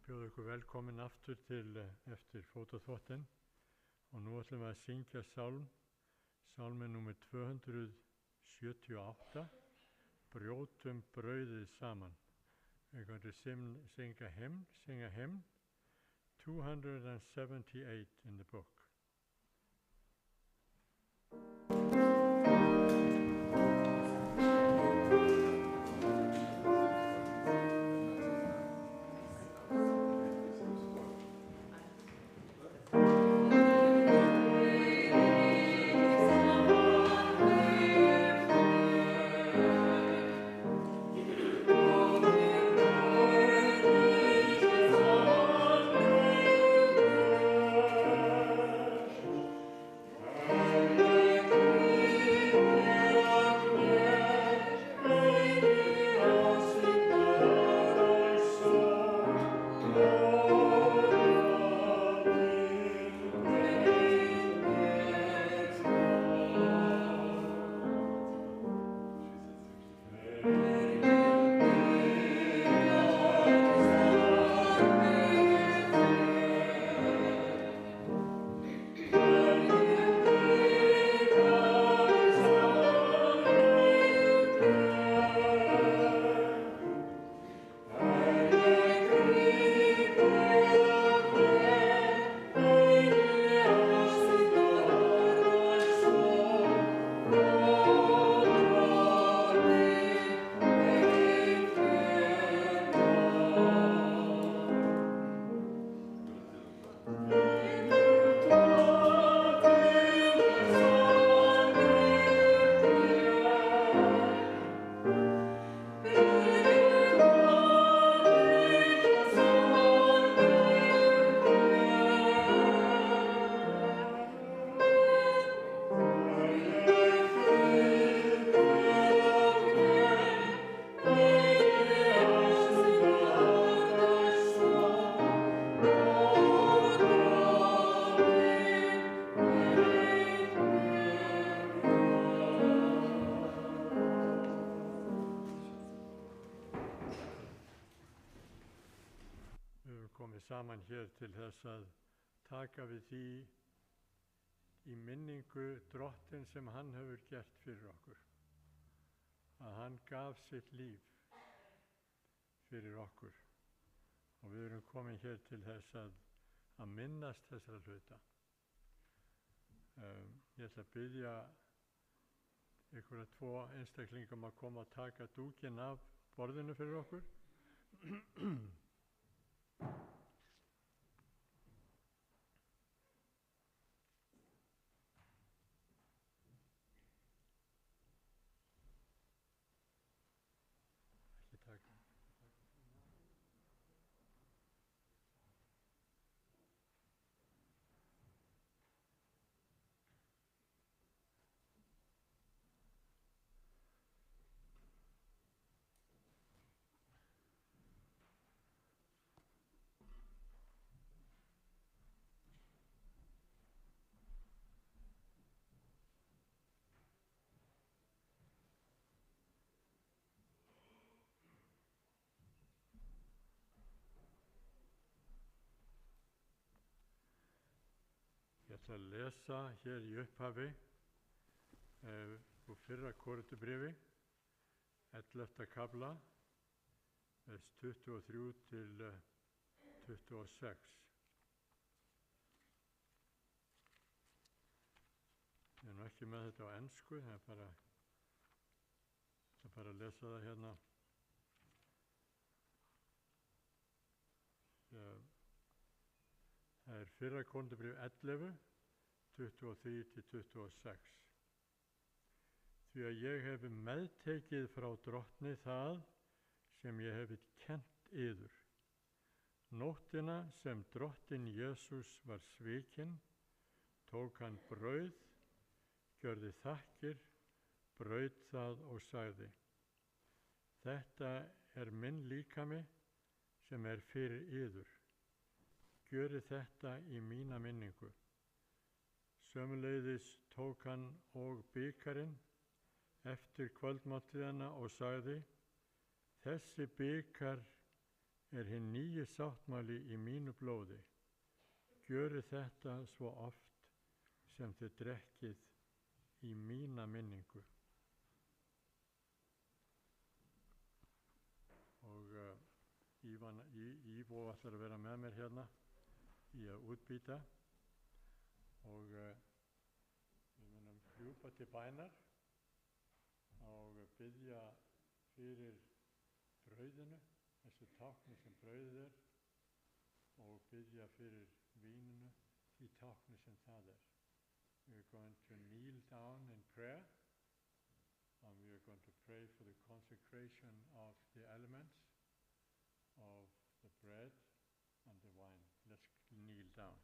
bjóða ykkur velkomin aftur til eftir fótaþvottinn og nú ætlum við að syngja sálminn númer 278, Brjótum brauðið saman. We're going to sing a hymn 278 in the book. Saman hér til þess að taka við því í minningu Drottinn sem hann hefur gert fyrir okkur. Að hann gaf sitt líf fyrir okkur. Og við erum komin hér til þess að minnast þessara hluta. Ég ætla að biðja ykkur að 2 einstaklingum að koma og taka dúkinn af borðinu fyrir okkur. Ég ætla að lesa hér í upphafi úr fyrra Korinthubréfi, 11. kafla, vers 23 til 26. Ég er nú ekki með þetta á ensku, það er bara að lesa það hérna. Það er fyrra Korinthubréf 11, 23-26. Því að ég hefi meðtekið frá Drottni það sem ég hefi kennt yður. Nóttina sem Drottinn Jesús var svikinn, tók hann brauð, gjörði þakkir, braut það og sagði: Þetta er minn líkami sem er fyrir yður. Gjörið þetta í mína minningu. Sömuleiðis tók hann og bikarinn eftir kvöldmáltíðina og sagði: Þessi bikar hinn nýji sáttmáli í mínu blóði. Gjörið þetta svo oft sem þið drekkið í mína minningu. Og Ívo ætlar að vera með mér hérna í að útbýta og við munum hljúpa til bænar og biðja fyrir brauðinu, þessu tákni sem brauðið og biðja fyrir víninu, því tákni sem það We are going to kneel down in prayer and we are going to pray for the consecration of the elements of the bread and the wine. Let's kneel down.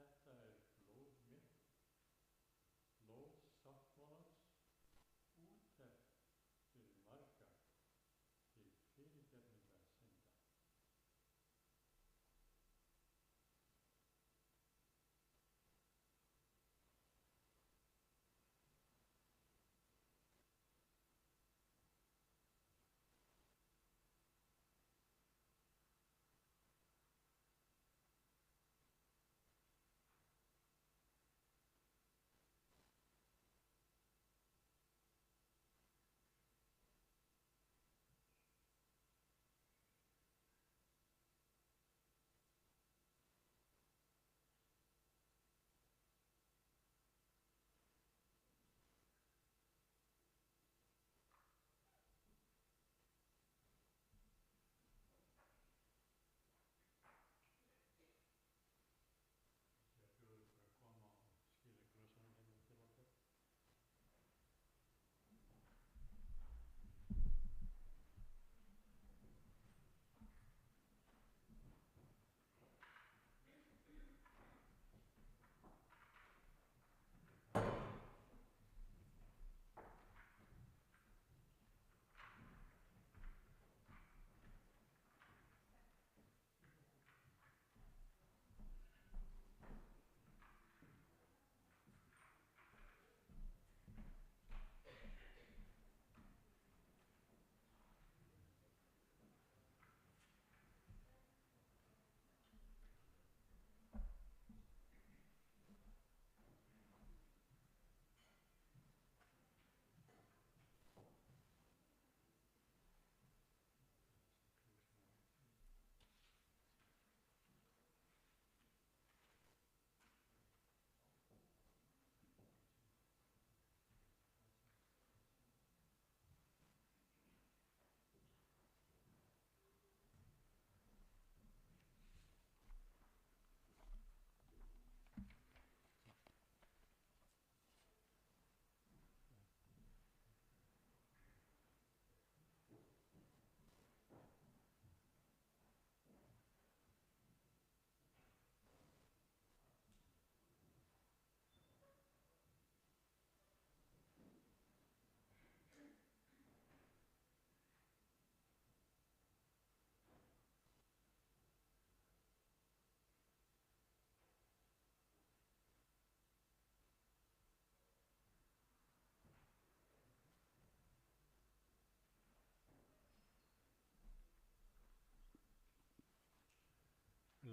Þetta er blóð mitt, blóð sáttmálans, úttekt fyrir marga til fyrirgefningar synda. Ég bjóður ykkur að koma og skila glösunum hérna til okkar.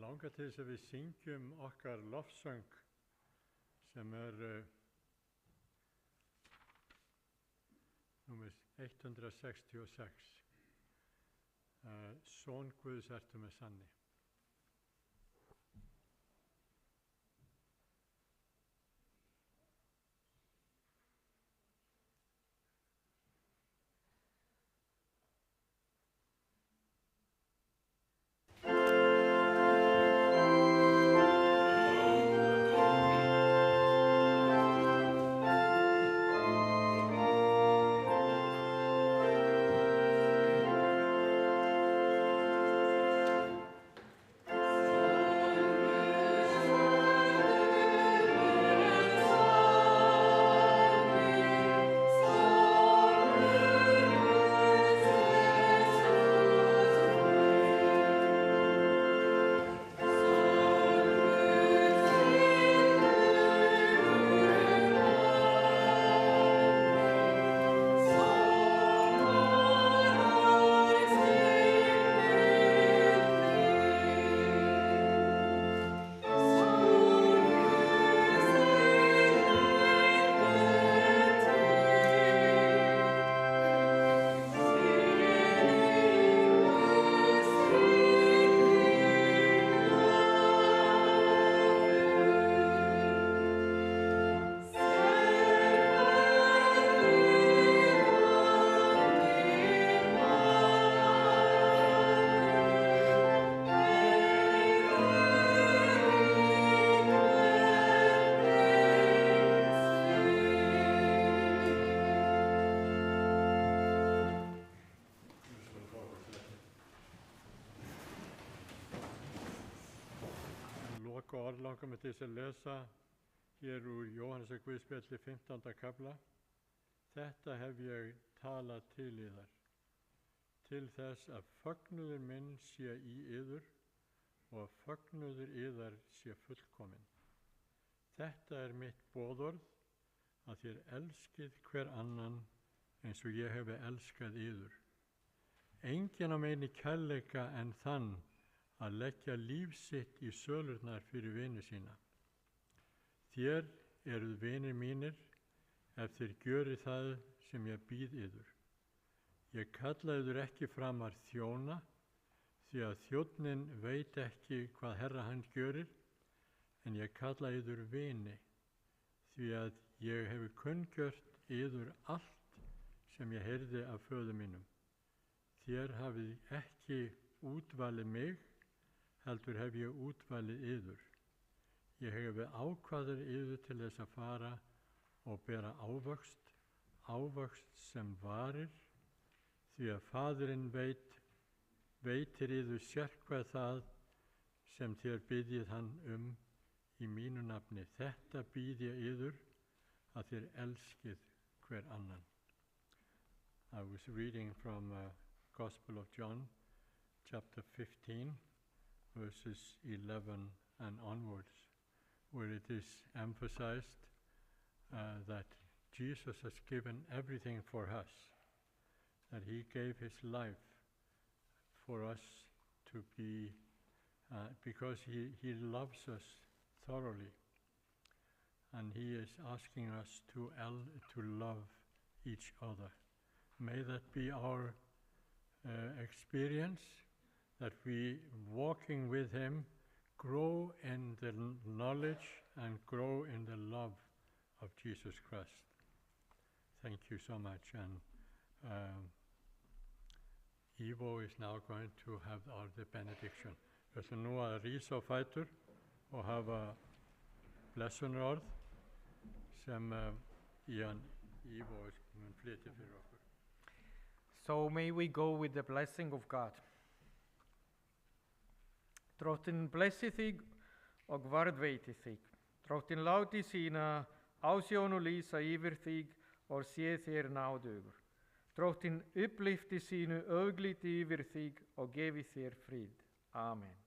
Langar til þess að við syngjum okkar lofsöng sem er númer 166. Son Guðs ertu með sanni. langar mig til þess að lesa hér úr Jóhannesar Guðspjalli 15. kafla. Þetta hef ég talað til yðar, til þess að fögnuður minn sé í yður og að fögnuður yðar sé fullkominn. Þetta er mitt boðorð, að þér elskið hver annan eins og ég hefi elskað yður. Enginn á meini kærleika en þann að leggja líf sitt í sölurnar fyrir vini sína. Þér eruð vinir mínir ef þér gjörið það sem ég býð yður. Ég kalla yður ekki framar þjóna, því að þjónninn veit ekki hvað herra hann gjörir, en ég kalla yður vini, því að ég hefi kunngjört yður allt sem ég heyrði af föður mínum. Þér hafið ekki útvalið mig, heldur hef ég útvalið yður. Ég hefi ákvaðið yður til þess að fara og bera ávöxt sem varir, því að Faðirinn veitir yður sérkvað það sem þér biðjið hann í mínu nafni. Þetta býð ég yður, að þér elskið hver annan. I was reading from Gospel of John, chapter 15, verses 11 and onwards, where it is emphasized that Jesus has given everything for us, that he gave his life for us to be, because he loves us thoroughly, and he is asking us to love each other. May that be our experience, that we, walking with him, grow in the knowledge and grow in the love of Jesus Christ. Thank you so much. And Ivo is now going to have the benediction. Við ætlum nú að rísa á fætur og hafa blessunarorð sem Ivo mun flytja fyrir okkur. So may we go with the blessing of God. Drottinn blessi þig og varðveiti þig. Drottinn láti sína ásjón og lýsa yfir þig og sé þér náðugur. Drottinn upplyfti sínu augliti yfir þig og gefi þér frið. Amen.